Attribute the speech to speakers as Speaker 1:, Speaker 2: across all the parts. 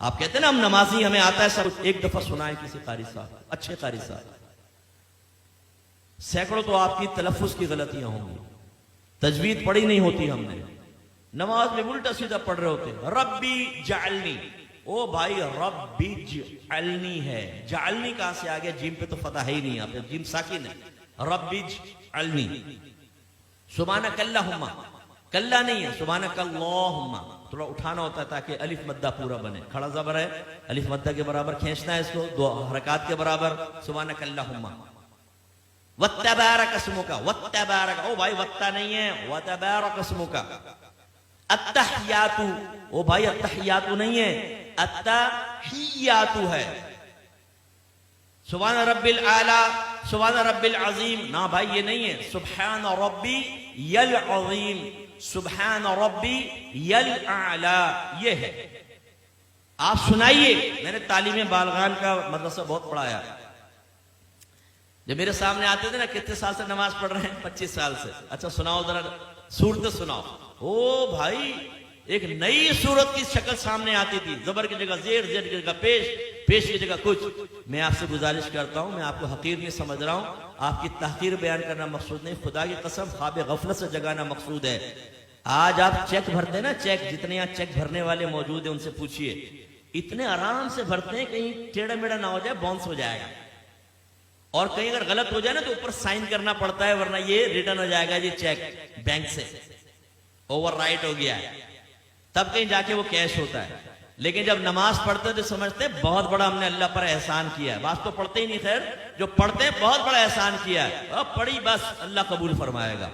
Speaker 1: آپ کہتے ہیں نا ہم نمازی ہمیں آتا ہے سب کچھ، ایک دفعہ سنائے کسی قاری صاحب، اچھے قاری صاحب، سینکڑوں تو آپ کی تلفظ کی غلطیاں ہوں گی، تجوید پڑھی نہیں ہوتی ہم نے، نماز میں الٹا سیدھا پڑھ رہے ہوتے ہیں، ربی جعلنی، او بھائی ربی جعلنی ہے، جعلنی کہاں سے آگیا؟ جیم پہ تو فتح ہے ہی نہیں، آپ جیم ساکن ہے، ربی جعلنی، سبحانک اللہم، کلہ نہیں ہے، سبحانک اللہم، تھوڑا اٹھانا ہوتا ہے تاکہ الف مدہ پورا بنے، کھڑا زبر ہے، الف مدہ کے برابر کھینچنا ہے اس کو، دو حرکات کے برابر، سبحانک اللہم، وَتَّبَارَكَ اسْمُكَ، وَتَّبَارَكَ، او بھائی وَتَّا نہیں ہے، وَتَبَارَكَ اسْمُكَ، التحیات، او بھائی التحیات نہیں ہے، التحیات ہے، سبحان رب العالی، سبحان رب العظیم، نہ بھائی یہ نہیں ہے، سبحان ربی العظیم، سبحان ربی الاعلی، یہ ہے۔ آپ سنائیے، میں نے تعلیم بالغان کا مدرسہ بہت پڑھایا، جب میرے سامنے آتے تھے نا، کتنے سال سے نماز پڑھ رہے ہیں؟ 25 سال سے، اچھا سناؤ ذرا صورت سناؤ، او بھائی ایک نئی صورت کی شکل سامنے آتی تھی، زبر کی جگہ زیر، زیر کی جگہ پیش، پیش کی جگہ کچھ۔ میں آپ سے گزارش کرتا ہوں، میں آپ کو حقیر نہیں سمجھ رہا ہوں، آپ کی تحقیر بیان کرنا مقصود نہیں، خدا کی قسم خواب غفلت سے جگانا مقصود ہے۔ آج آپ چیک بھرتے ہیں نا، چیک، جتنے یہاں چیک بھرنے والے موجود ہیں ان سے پوچھئے، اتنے آرام سے بھرتے ہیں کہیں ٹیڑھا میڑھا نہ ہو جائے، باؤنس ہو جائے گا، اور کہیں اگر غلط ہو جائے نا تو اوپر سائن کرنا پڑتا ہے، ورنہ یہ ریٹرن ہو جائے گا جی چیک بینک سے اوور رائٹ ہو گیا ہے، تب کہیں جا کے وہ کیش ہوتا ہے۔ لیکن جب نماز پڑھتے ہیں تو سمجھتے ہیں بہت بڑا ہم نے اللہ پر احسان کیا ہے، بعض تو پڑھتے ہی نہیں، خیر جو پڑھتے ہیں بہت بڑا احسان کیا ہے، اب پڑھی بس اللہ قبول فرمائے گا۔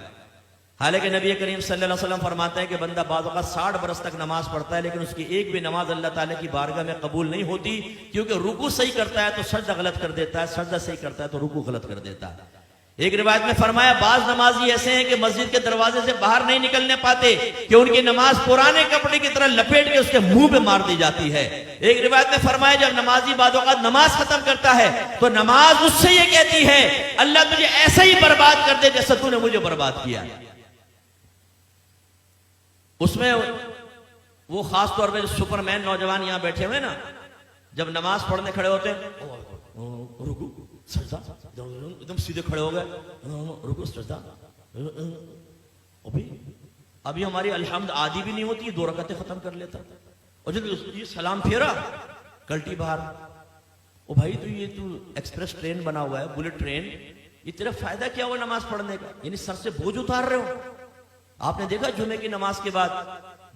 Speaker 1: حالانکہ نبی کریم صلی اللہ علیہ وسلم فرماتے ہیں کہ بندہ بعض اوقات 60 برس تک نماز پڑھتا ہے لیکن اس کی ایک بھی نماز اللہ تعالیٰ کی بارگاہ میں قبول نہیں ہوتی، کیونکہ رکوع صحیح کرتا ہے تو سجدہ غلط کر دیتا ہے، سجدہ صحیح کرتا ہے تو رکوع غلط کر دیتا ہے۔ ایک روایت میں فرمایا بعض نمازی ایسے ہیں کہ مسجد کے دروازے سے باہر نہیں نکلنے پاتے کہ ان کی نماز پرانے کپڑے کی طرح لپیٹ کے اس کے منہ پہ مار دی جاتی ہے۔ ایک روایت میں فرمایا جب نمازی بعض اوقات نماز ختم کرتا ہے تو نماز اس سے یہ کہتی ہے اللہ تجھے ایسا ہی برباد کر دے جیسا تو نے مجھے برباد کیا۔ اس میں وہ خاص طور پہ سپر مین نوجوان یہاں بیٹھے ہوئے نا، جب نماز پڑھنے کھڑے ہوتے ہیں رکوع سجدہ، ایک دم سیدھے کھڑے ہو گئے، رکوع سجدہ، ابھی ہماری الحمد آدھی بھی نہیں ہوتی، 2 رکعتیں ختم کر لیتا، اور جب یہ سلام پھیرا کلٹی باہر، او بھائی تو یہ تو ایکسپریس ٹرین بنا ہوا ہے، بلٹ ٹرین، یہ تیرا فائدہ کیا ہوا نماز پڑھنے کا؟ یعنی سر سے بوجھ اتار رہے ہو۔ آپ نے دیکھا جمعے کی نماز کے بعد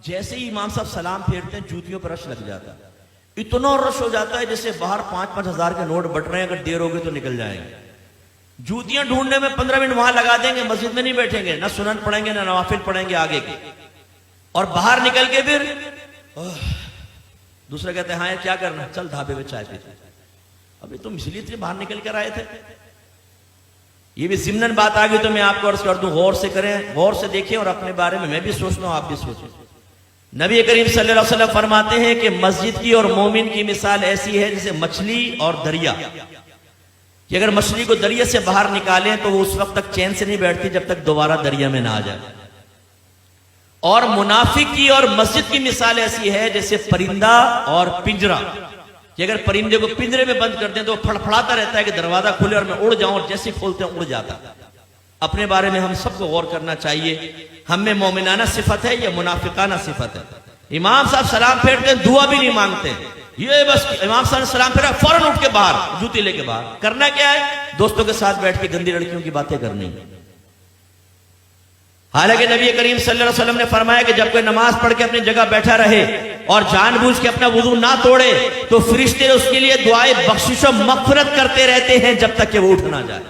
Speaker 1: جیسے ہی امام صاحب سلام پھیرتے ہیں جوتیوں پر رش لگ جاتا ہے، اتنا رش ہو جاتا ہے جیسے باہر 5-5 ہزار کے نوٹ بٹ رہے ہیں، اگر دیر ہوگی تو نکل جائیں گے۔ جوتیاں ڈھونڈنے میں 15 منٹ وہاں لگا دیں گے، مسجد میں نہیں بیٹھیں گے، نہ سنن پڑھیں گے نہ نوافل پڑھیں گے آگے کی، اور باہر نکل کے پھر دوسرے کہتے ہیں ہاں کیا کرنا، چل ڈھابے میں چائے پیتے، ابھی تم اس لیے باہر نکل کر آئے تھے۔ یہ بھی ضمناً بات آ گئی تو میں آپ کو عرض کر دوں، غور سے کریں، غور سے دیکھیں، اور اپنے بارے میں بھی سوچنا ہوں، آپ بھی سوچیں۔ نبی کریم صلی اللہ علیہ وسلم فرماتے ہیں کہ مسجد کی اور مومن کی مثال ایسی ہے جیسے مچھلی اور دریا، کہ اگر مچھلی کو دریا سے باہر نکالیں تو وہ اس وقت تک چین سے نہیں بیٹھتی جب تک دوبارہ دریا میں نہ آ جائے، اور منافق کی اور مسجد کی مثال ایسی ہے جیسے پرندہ اور پنجرہ، کہ اگر پرندے کو پنجرے میں بند کر دیں تو وہ پھڑپھڑاتا رہتا ہے کہ دروازہ کھلے اور میں اڑ جاؤں، اور جیسے کھولتے ہیں اڑ جاتا۔ اپنے بارے میں ہم سب کو غور کرنا چاہیے، ہم میں مومنانہ صفت ہے یا منافقانہ صفت ہے؟ امام صاحب سلام پھیرتے ہیں دعا بھی نہیں مانگتے، یہ بس امام صاحب نے سلام پھیرا فوراً اٹھ کے باہر، جوتی لے کے باہر، کرنا کیا ہے؟ دوستوں کے ساتھ بیٹھ کے گندی لڑکیوں کی باتیں کرنی۔ حالانکہ نبی کریم صلی اللہ علیہ وسلم نے فرمایا کہ جب کوئی نماز پڑھ کے اپنی جگہ بیٹھا رہے اور جان بوجھ کے اپنا وضو نہ توڑے تو فرشتے اس کے لیے دعائے بخشش و مغفرت کرتے رہتے ہیں جب تک کہ وہ اٹھ نہ جائے۔